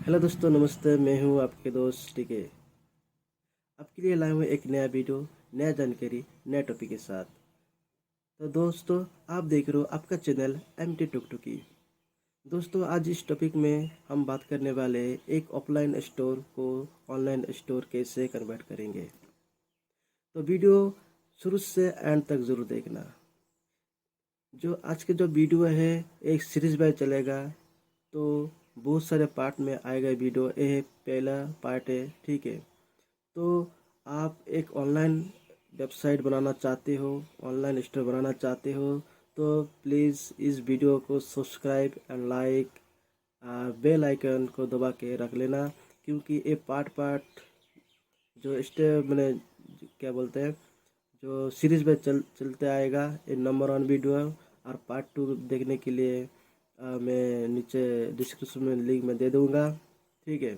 Hello दोस्तों, नमस्ते। मैं हूं आपके दोस्त टीके। आपके लिए लाया हूं एक नया वीडियो, नया जानकारी, नया टॉपिक के साथ। तो दोस्तों, आप देख रहे हो आपका चैनल एमटी टुकटुकी। दोस्तों, आज इस टॉपिक में हम बात करने वाले हैं एक ऑफलाइन स्टोर को ऑनलाइन स्टोर कैसे कन्वर्ट करेंगे। तो वीडियो शुरू से एंड तक ज़रूर देखना। जो आज के जो वीडियो है एक सीरीज बाय चलेगा, तो बहुत सारे पार्ट में आएगा वीडियो। ये पहला पार्ट है, ठीक है। तो आप एक ऑनलाइन वेबसाइट बनाना चाहते हो, ऑनलाइन स्टोर बनाना चाहते हो, तो प्लीज़ इस वीडियो को subscribe and like, bell icon को दबा के रख लेना, क्योंकि ये पार्ट पार्ट जो स्टेप मैंने क्या बोलते हैं, जो सीरीज में चलते आएगा। ये नंबर 1 वीडियो है। और पार्ट 2 देखने के लिए मैं नीचे डिस्क्रिप्शन में लिंक में दे दूँगा, ठीक है।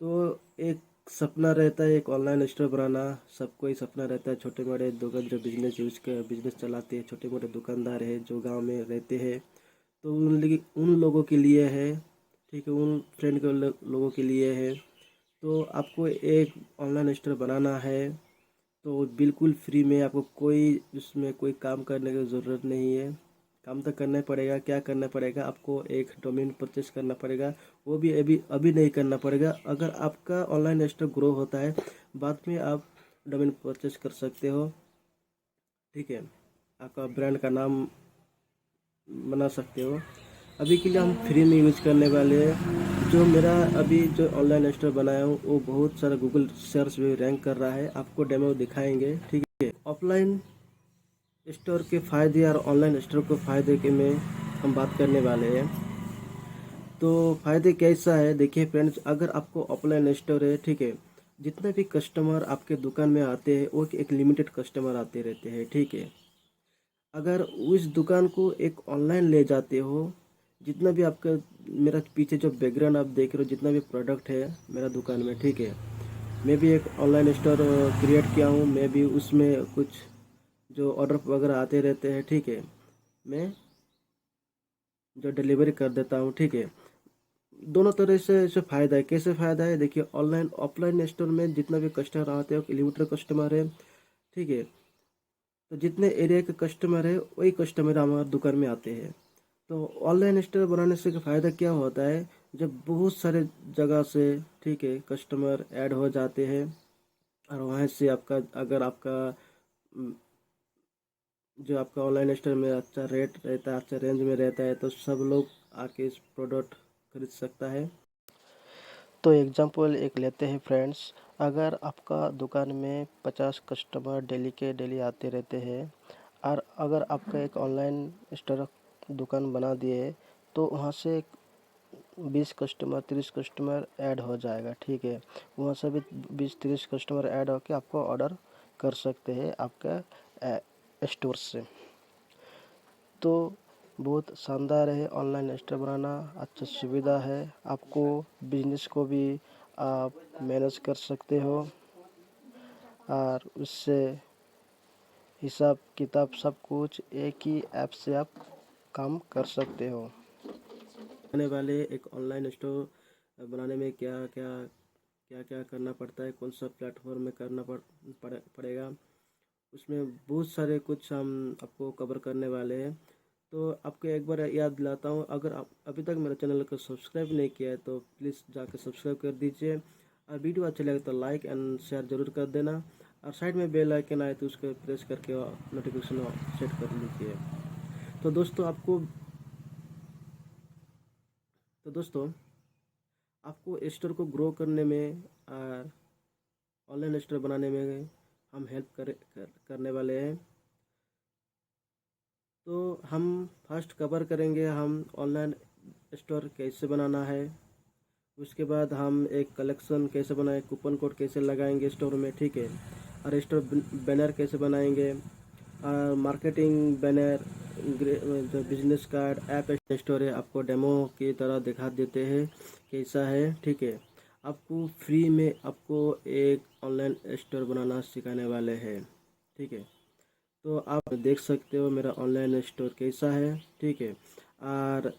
तो एक सपना रहता है एक ऑनलाइन स्टोर बनाना। सबको ही सपना रहता है। छोटे मोटे दुकान जो बिजनेस चलाते हैं, छोटे मोटे दुकानदार है जो गांव में रहते हैं, तो उन लोगों के लिए है, ठीक है। उन फ्रेंड के लोगों के लिए है। तो आपको एक ऑनलाइन स्टोर बनाना है, तो बिल्कुल फ्री में, आपको कोई उसमें कोई काम करने की ज़रूरत नहीं है। काम तो करना ही पड़ेगा। क्या करना पड़ेगा? आपको एक डोमेन परचेस करना पड़ेगा। वो भी अभी अभी नहीं करना पड़ेगा। अगर आपका ऑनलाइन स्टोर ग्रो होता है, बाद में आप डोमेन परचेस कर सकते हो, ठीक है। आपका ब्रांड का नाम बना सकते हो। अभी के लिए हम फ्री में यूज करने वाले हैं। जो मेरा अभी जो ऑनलाइन स्टोर बनाया हूँ, वो बहुत सारा गूगल सर्च में रैंक कर रहा है। आपको डेमो दिखाएंगे, ठीक है। ऑफलाइन स्टोर के फ़ायदे और ऑनलाइन स्टोर के फ़ायदे के में हम बात करने वाले हैं। तो फ़ायदे कैसा है, देखिए फ्रेंड्स, अगर आपको ऑफलाइन स्टोर है, ठीक है, जितने भी कस्टमर आपके दुकान में आते हैं वो एक लिमिटेड कस्टमर आते रहते हैं, ठीक है। अगर उस दुकान को एक ऑनलाइन ले जाते हो, जितना भी आपका, मेरा पीछे जो बैकग्राउंड आप देख रहे हो, जितना भी प्रोडक्ट है मेरा दुकान में, ठीक है, मैं भी एक ऑनलाइन स्टोर क्रिएट किया हूँ। मैं भी उसमें कुछ जो ऑर्डर वगैरह आते रहते हैं, ठीक है, मैं जो डिलीवरी कर देता हूँ, ठीक है। दोनों तरह से इसे फ़ायदा है। कैसे फ़ायदा है, देखिए, ऑनलाइन ऑफलाइन स्टोर में जितना भी कस्टमर आते हैं लिमिटेड कस्टमर है, ठीक है। तो जितने एरिया के कस्टमर है वही कस्टमर हमारे दुकान में आते हैं। तो ऑनलाइन स्टोर बनाने से फ़ायदा क्या होता है, जब बहुत सारे जगह से, ठीक है, कस्टमर ऐड हो जाते हैं, और वहाँ से आपका, अगर आपका जो आपका ऑनलाइन स्टोर में अच्छा रेट रहता है, अच्छा रेंज में रहता है, तो सब लोग आके इस प्रोडक्ट खरीद सकता है। तो एग्जांपल एक लेते हैं फ्रेंड्स। अगर आपका दुकान में 50 कस्टमर डेली के डेली आते रहते हैं, और अगर आपका एक ऑनलाइन स्टोर दुकान बना दिए, तो वहाँ से 20 कस्टमर 30 कस्टमर ऐड हो जाएगा, ठीक है। वहाँ से भी 20-30 कस्टमर ऐड होकर आपको ऑर्डर कर सकते हैं आपका स्टोर से। तो बहुत शानदार है ऑनलाइन स्टोर बनाना, अच्छा सुविधा है। आपको बिजनेस को भी आप मैनेज कर सकते हो, और उससे हिसाब किताब सब कुछ एक ही ऐप से आप काम कर सकते हो। आने वाले एक ऑनलाइन स्टोर बनाने में क्या क्या करना पड़ता है, कौन सा प्लेटफॉर्म में करना पड़ेगा, उसमें बहुत सारे कुछ हम आपको कवर करने वाले हैं। तो आपको एक बार याद दिलाता हूँ, अगर आप अभी तक मेरे चैनल को सब्सक्राइब नहीं किया है, तो प्लीज़ जाकर सब्सक्राइब कर दीजिए। और वीडियो अच्छा लगे तो लाइक एंड शेयर ज़रूर कर देना। और साइड में बेल आइकन आए तो उसको प्रेस करके नोटिफिकेशन सेट कर लीजिए। तो दोस्तों, आपको स्टोर को ग्रो करने में और ऑनलाइन स्टोर बनाने में हम हेल्प करने वाले हैं। तो हम फर्स्ट कवर करेंगे हम ऑनलाइन स्टोर कैसे बनाना है। उसके बाद हम एक कलेक्शन कैसे बनाएं, कूपन कोड कैसे लगाएंगे स्टोर में, ठीक है। और स्टोर बैनर कैसे बनाएंगे, और मार्केटिंग बैनर, जो बिजनेस कार्ड, ऐप स्टोर है, आपको डेमो की तरह दिखा देते हैं कैसा है, ठीक है। आपको फ्री में आपको एक ऑनलाइन स्टोर बनाना सिखाने वाले हैं, ठीक है। तो आप देख सकते हो मेरा ऑनलाइन स्टोर कैसा है, ठीक है। और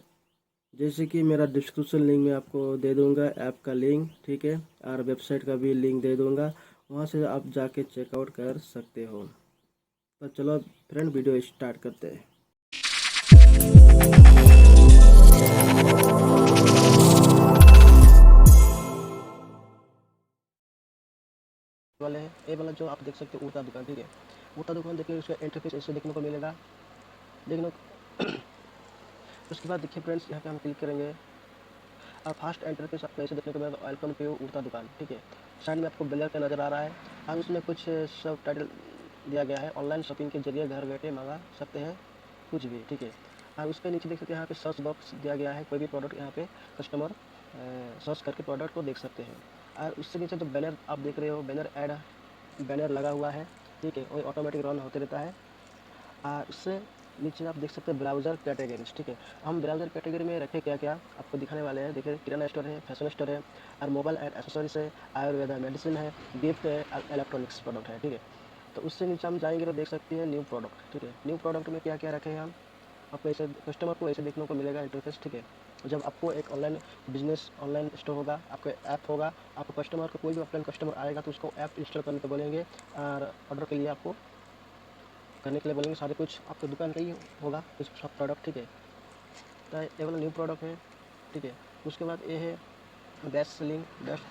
जैसे कि मेरा डिस्क्रिप्शन लिंक में आपको दे दूंगा ऐप का लिंक, ठीक है, और वेबसाइट का भी लिंक दे दूंगा, वहाँ से आप जाके चेकआउट कर सकते हो। तो चलो फ्रेंड वीडियो स्टार्ट करते हैं। वाले है ये वाला जो आप देख सकते हो उड़ता दुकान, ठीक है। उड़ता दुकान देखिए, उसका इंटरफेस ऐसे देखने को मिलेगा, देखने उसके बाद देखिए फ्रेंड्स, यहाँ पे हम क्लिक करेंगे और फर्स्ट इंटरफेस आपको ऐसे देखने को मिलेगा, वेलकम टू उड़ता दुकान, ठीक है। साइड में आपको ब्लर का नज़र आ रहा है और उसमें कुछ सब टाइटल दिया गया है, ऑनलाइन शॉपिंग के जरिए घर बैठे मंगा सकते हैं कुछ भी, ठीक है। और उसके नीचे देख सकते हैं यहाँ पे सर्च बॉक्स दिया गया है, कोई भी प्रोडक्ट यहाँ पे कस्टमर सर्च करके प्रोडक्ट को देख सकते हैं। और उससे नीचे जो बैनर आप देख रहे हो, बैनर लगा हुआ है, ठीक है, वो ऑटोमेटिक रन होते रहता है। उससे नीचे आप देख सकते हैं ब्राउज़र कैटेगरीज, ठीक है। हम ब्राउज़र कैटेगरी में रखे क्या क्या आपको दिखाने वाले हैं। देखिए, किराना स्टोर है, फैशन स्टोर है, और मोबाइल एंड एक्सेसरीज है, आयुर्वेदा मेडिसिन है, गिफ्ट है, इलेक्ट्रॉनिक्स प्रोडक्ट है, ठीक है। तो उससे नीचे हम जाएंगे तो देख सकते हैं न्यू प्रोडक्ट, ठीक है। न्यू प्रोडक्ट में क्या क्या रखे हैं हम, आपको ऐसे कस्टमर को ऐसे देखने को मिलेगा इंटरफेस, ठीक है। जब आपको एक ऑनलाइन बिजनेस, ऑनलाइन स्टोर होगा, आपका ऐप होगा, आपको कस्टमर को कोई भी ऑफलाइन कस्टमर आएगा तो उसको ऐप इंस्टॉल करने को बोलेंगे और ऑर्डर के लिए आपको करने के लिए बोलेंगे, सारे कुछ आपके दुकान का ही होगा कुछ सब प्रोडक्ट, ठीक है। तो ये वाला न्यू प्रोडक्ट है, ठीक है। उसके बाद ये है बेस्ट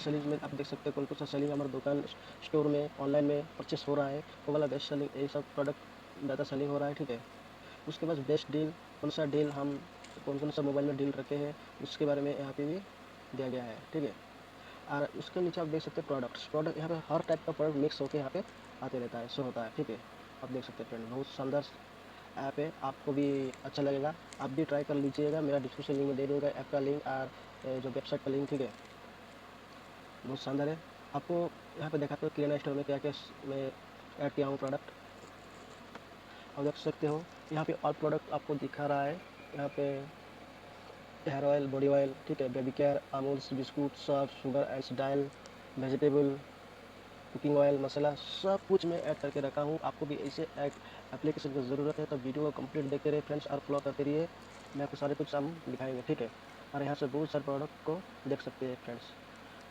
सेलिंग में आप देख सकते हो कौन कौन सा सेलिंग हमारे दुकान स्टोर में ऑनलाइन में परचेस हो रहा है, वो वाला बेस्ट सेलिंग, ये सब प्रोडक्ट ज़्यादा सेलिंग हो रहा है, ठीक है। उसके बाद बेस्ट डील, कौन सा डील हम कौन कौन सा मोबाइल में डील रखे हैं उसके बारे में यहाँ पे भी दिया गया है, ठीक है। और उसके नीचे आप देख सकते हैं प्रोडक्ट यहाँ पे हर टाइप का प्रोडक्ट मिक्स होकर यहाँ पे आते रहता है, शो होता है, ठीक है। आप देख सकते हैं फ्रेंड, बहुत शानदार ऐप है, आपको भी अच्छा लगेगा, आप भी ट्राई कर लीजिएगा। मेरा डिस्क्रिप्शन लिंक में दे दूँगा ऐप का लिंक और जो वेबसाइट का लिंक, ठीक है। बहुत शानदार है। आपको यहाँ पे दिखाते हो किराना स्टोर में क्या क्या मैं ऐड किया हूँ प्रोडक्ट, आप देख सकते हो। यहाँ पे ऑल प्रोडक्ट आपको दिखा रहा है, यहाँ पे हेयर ऑयल, बॉडी ऑयल, ठीक है, baby care, Amul's biscuit, surf, sugar and डाइल, वेजिटेबल, कुकिंग ऑयल, मसाला, सब कुछ मैं ऐड करके रखा हूँ। आपको भी ऐसे एप्लीकेशन की ज़रूरत है तो वीडियो को कंप्लीट देखते रहिए फ्रेंड्स और फॉलो करते रहिए, मैं आपको सारे कुछ हम दिखाएंगे, ठीक है। और यहाँ से बहुत सारे प्रोडक्ट को देख सकते हैं फ्रेंड्स।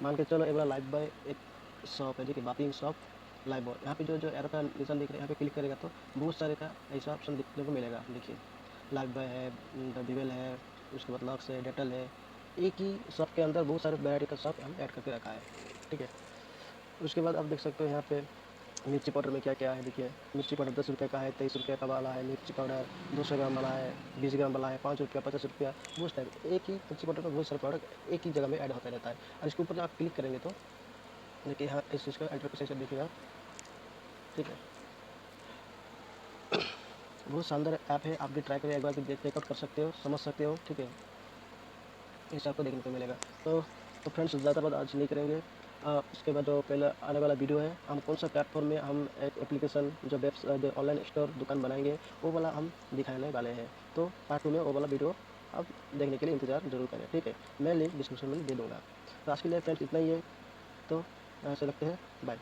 मान के चलो एक बार लाइफ बॉय एक शॉप है, ठीक है, बाथिंग शॉप लाइफ बॉय, यहाँ पे जो एरो का निशान दिख रहा है, यहाँ पे क्लिक करेगा तो बहुत सारे का ऐसा ऑप्शन देखने को मिलेगा। देखिए, लाइफ बॉय है, विवेल है, उसके बाद लक्स है, डेटल है, एक ही शॉप के अंदर बहुत सारे वैरायटी का शॉप हम ऐड करके रखा है, ठीक है। उसके बाद आप देख सकते हो यहाँ पे मिर्ची पाउडर में क्या क्या है। देखिए, मिर्ची पाउडर 10 रुपये का है, 23 रुपये का वाला है, मिर्ची पाउडर 200 ग्राम वाला है, 20 ग्राम वाला है, 5 रुपया, 50 रुपया, बहुत टाइप एक ही मिर्ची पाउडर का बहुत सारे प्रोडक्ट एक ही जगह में ऐड होता रहता है। और इसके ऊपर आप क्लिक करेंगे तो देखिए, यहाँ इस चीज़ का इंटरफेस देखिएगा, ठीक है। बहुत शानदार ऐप है, आप भी ट्राई करिए, एक बार भी चेकआउट कर सकते हो, समझ सकते हो, ठीक है। इस आपको देखने को मिलेगा। तो फ्रेंड्स, ज़्यादा बात आज नहीं करेंगे। उसके बाद जो पहले आने वाला वीडियो है, हम कौन सा प्लेटफॉर्म में हम एक एप्लीकेशन जो जो ऑनलाइन स्टोर दुकान बनाएंगे वो वाला हम दिखाने वाले हैं। तो पार्ट 2 में वो वाला वीडियो आप देखने के लिए इंतज़ार जरूर करें, ठीक है। मैं लिंक डिस्क्रिप्शन में दे दूँगा। तो आज के लिए फ्रेंड्स इतना ही है, तो ऐसे लगते हैं, बाय।